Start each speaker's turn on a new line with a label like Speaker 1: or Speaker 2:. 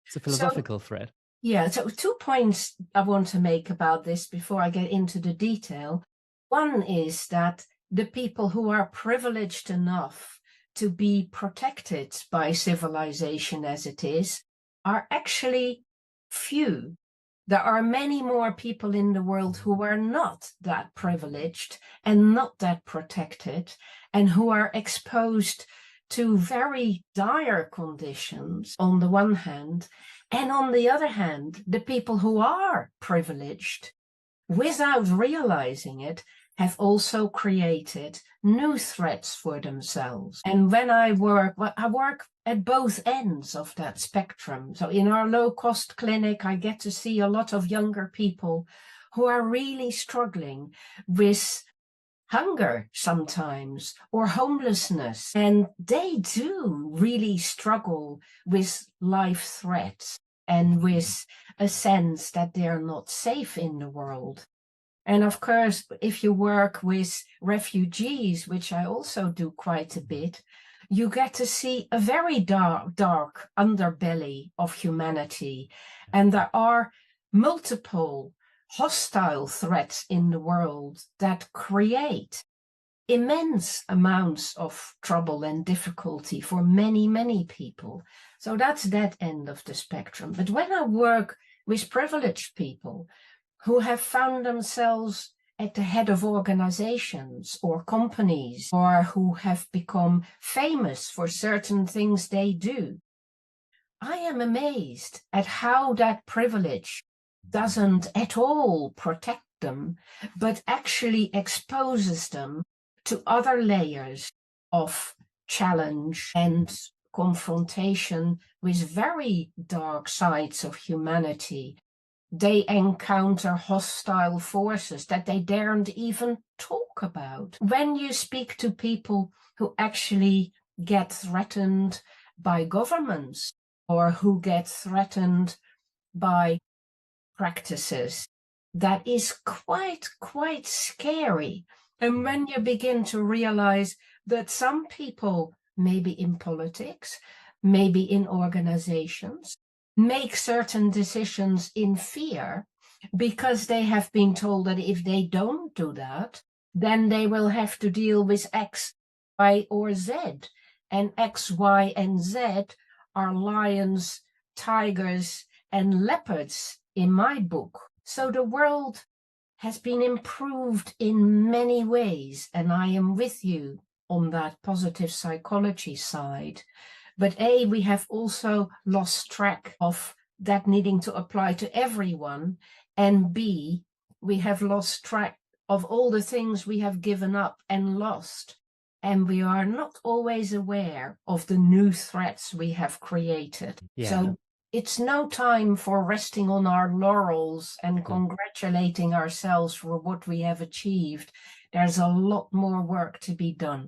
Speaker 1: It's a
Speaker 2: So,
Speaker 1: philosophical thread.
Speaker 2: yeah, so 2 points I want to make about this before I get into the detail. One is that the people who are privileged enough to be protected by civilization as it is are actually few. There are many more people in the world who are not that privileged and not that protected, and who are exposed to very dire conditions on the one hand, and on the other hand, the people who are privileged, without realizing it, have also created new threats for themselves. And when I work at both ends of that spectrum. So in our low-cost clinic, I get to see a lot of younger people who are really struggling with hunger sometimes, or homelessness. And they do really struggle with life threats and with a sense that they're not safe in the world. And of course, if you work with refugees, which I also do quite a bit, you get to see a very dark underbelly of humanity. And there are multiple hostile threats in the world that create immense amounts of trouble and difficulty for many, many people. So that's that end of the spectrum. But when I work with privileged people who have found themselves at the head of organizations or companies, or who have become famous for certain things they do, I am amazed at how that privilege doesn't at all protect them, but actually exposes them to other layers of challenge and confrontation with very dark sides of humanity. They encounter hostile forces that they daren't even talk about. When you speak to people who actually get threatened by governments, or who get threatened by practices, that is quite scary. And when you begin to realize that some people, maybe in politics, maybe in organizations, make certain decisions in fear because they have been told that if they don't do that, then they will have to deal with X, Y, or Z. And X, Y, and Z are lions, tigers, and leopards in my book. So the world has been improved in many ways, and I am with you on that positive psychology side. But A, we have also lost track of that needing to apply to everyone, and B, we have lost track of all the things we have given up and lost, and we are not always aware of the new threats we have created.
Speaker 1: Yeah.
Speaker 2: So it's no time for resting on our laurels and congratulating ourselves for what we have achieved. There's a lot more work to be done.